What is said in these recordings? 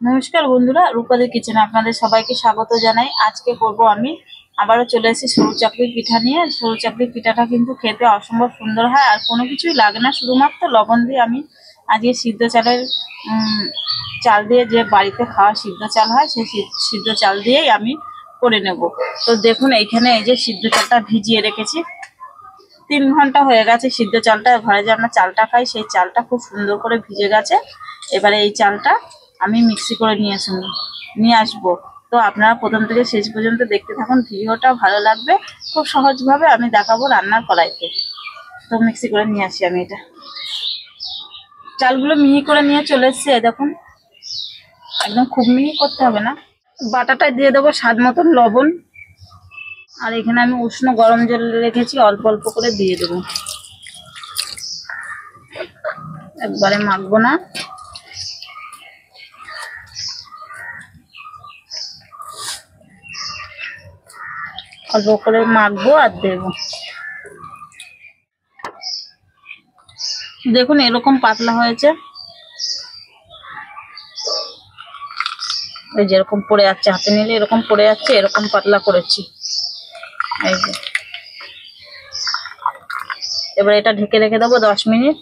নমস্কার বন্ধুরা, রূপাদের কিচেনে আপনাদের সবাইকে স্বাগত জানাই। আজকে করব আমি আবারও চলে এসেছি সরু চাকরির পিঠা নিয়ে। সরু চাকরির পিঠাটা কিন্তু খেতে অসম্ভব সুন্দর হয়, আর কোনো কিছুই লাগে না, শুধুমাত্র লবণ দিয়ে। আমি আজকে সিদ্ধ চালের চাল দিয়ে, যে বাড়িতে খাওয়া সিদ্ধ চাল হয়, সেই সিদ্ধ চাল দিয়েই আমি করে নেব। তো দেখুন, এইখানে এই যে সিদ্ধ চালটা ভিজিয়ে রেখেছি, 3 ঘন্টা হয়ে গেছে। সিদ্ধ চালটা, ঘরে যে আমরা চালটা খাই সেই চালটা খুব সুন্দর করে ভিজে গেছে। এবারে এই চালটা আমি মিক্সি করে নিয়ে আসবো। তো আপনারা প্রথম থেকে শেষ পর্যন্ত দেখতে থাকুন, ভিডিওটা ভালো লাগবে। খুব সহজভাবে আমি দেখাবো রান্নার কড়াইতে। তো মিক্সি করে নিয়ে আসি আমি এটা। চালগুলো মিহি করে নিয়ে চলে এসছি। দেখুন, একদম খুব মিহি করতে হবে না। বাটাটায় দিয়ে দেবো স্বাদ মতন লবণ, আর এখানে আমি উষ্ণ গরম জল রেখেছি, অল্প অল্প করে দিয়ে দেবো, একবারে মাখবো না। অল্প করে মাখবো আর দেবো। দেখুন এরকম পাতলা হয়েছে, এই যেরকম পড়ে যাচ্ছে, হাতে নিলে এরকম পড়ে যাচ্ছে, এরকম পাতলা করেছি। এই যে এবার এটা ঢেকে রেখে দেবো 10 মিনিট।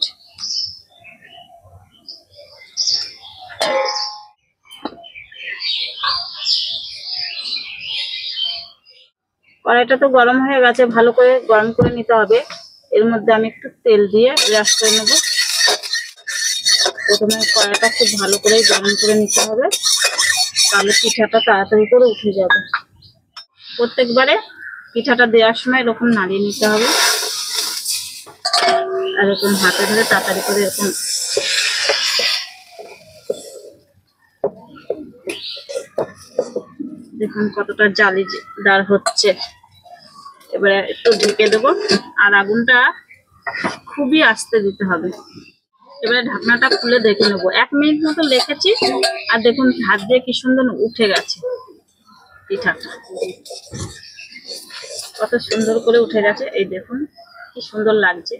কড়াইটা তো গরম হয়ে গেছে, ভালো করে গরম করে নিতে হবে। এর মধ্যে আমি একটু তেল দিয়ে ব্রাশ করে নেব। প্রথমে কড়াইটা খুব ভালো করে গরম করে নিতে হবে, তাহলে পিঠাটা তাড়াতাড়ি করে উঠে যাবে। প্রত্যেকবারে পিঠাটা দেওয়ার সময় এরকম নাড়িয়ে নিতে হবে, আর এরকম হাতে ধরে তাড়াতাড়ি করে এরকম। দেখুন কতটা জালিদার হচ্ছে। এবারে একটু ঢেকে দেবো, আর আগুনটা খুবই আস্তে দিতে হবে। এবারে ঢাকনাটা খুলে দেখে নেবো, 1 মিনিট মতো রেখেছি, আর দেখুন হাত দিয়ে কি সুন্দর উঠে গেছে পিঠাটা, কত সুন্দর করে উঠে গেছে। এই দেখুন কি সুন্দর লাগছে।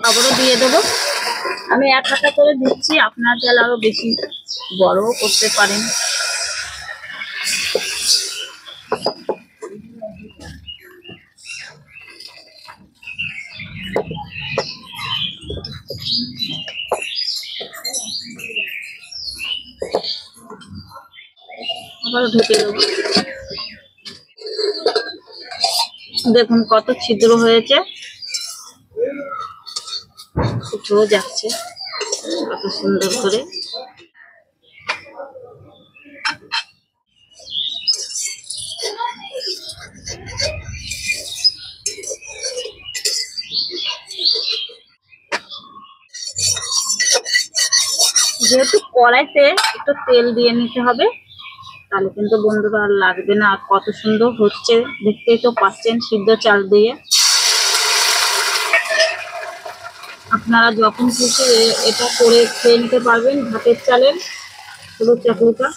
আবারও দিয়ে দেবো, আমি 1 হাতা করে দিচ্ছি, আপনার চাইলে আরো বেশি বড়ও করতে পারেন। আবারও ঢেকে দেবো। দেখুন কত ছিদ্র হয়েছে, উঠেও যাচ্ছে কত সুন্দর করে। যেহেতু কড়াইতে একটু তেল দিয়ে নিতে হবে, তাহলে কিন্তু বন্ধুরা আর লাগবে না। আর কত সুন্দর হচ্ছে, দেখতেই তো পাচ্ছেন, সিদ্ধ চাল দিয়ে। আপনারা যখন খুশি এটা করে খেয়ে নিতে পারবেন, ভাতের চালের পুরো চাকরিটা।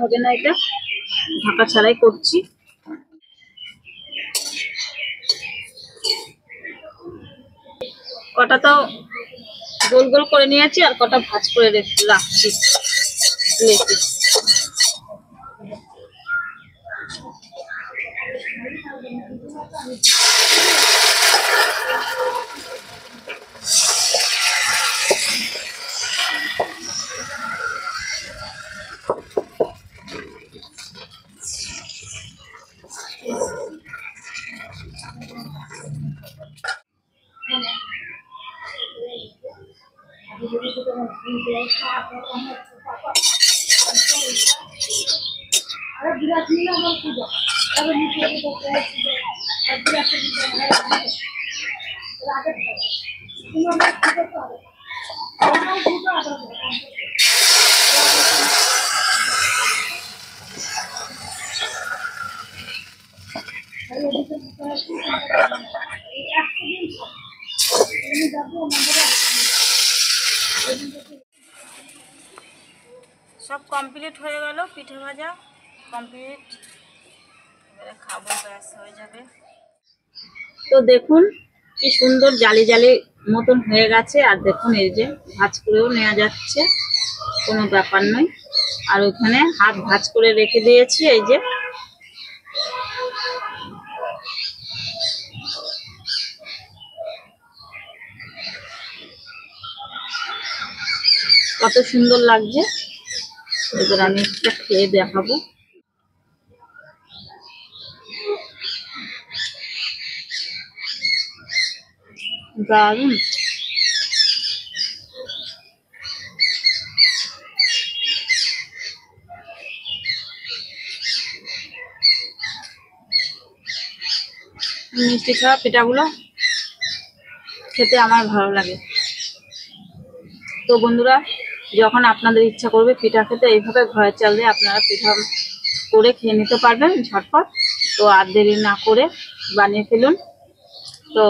হবে না, এটা ঢাকা ছাড়াই করছি। কটা তো গোল গোল করে নিয়েছি, আর কটা ভাজ করে রাখছি রেখে। সব কমপ্লিট হয়ে গেল, পিঠে ভাজা কমপ্লিট, এবারে খাবো, ব্যাস হয়ে যাবে। তো দেখুন কি সুন্দর জালি জালি মতন হয়ে গেছে। আর দেখুন এই যে ভাজ করেও নেওয়া যাচ্ছে, কোনো ব্যাপার নয়। আর ওখানে হাত ভাজ করে রেখে দিয়েছি, এই যে কত সুন্দর লাগছে। এবার আমি একটা খেয়ে দেখাবো। দারুণ। মিষ্টি খাওয়া পিঠাগুলো খেতে আমার ভালো লাগে। তো বন্ধুরা, যখন আপনাদের ইচ্ছা করবে পিঠা খেতে, এইভাবে ঘরের চাল দিয়ে আপনারা পিঠা করে খেয়ে নিতে পারবেন ঝটপট। তো আর দেরি না করে বানিয়ে ফেলুন। তো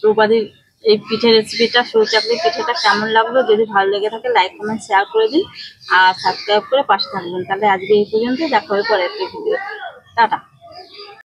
রূপাদির এই পিঠের রেসিপিটা, সরু চাকরি পিঠাটা কেমন লাগলো, যদি ভালো লেগে থাকে লাইক কমেন্ট শেয়ার করে দিন আর সাবস্ক্রাইব করে পাশে থাকবেন। তাহলে আজকে এই পর্যন্ত, দেখা হবে পরের ভিডিও। টাটা।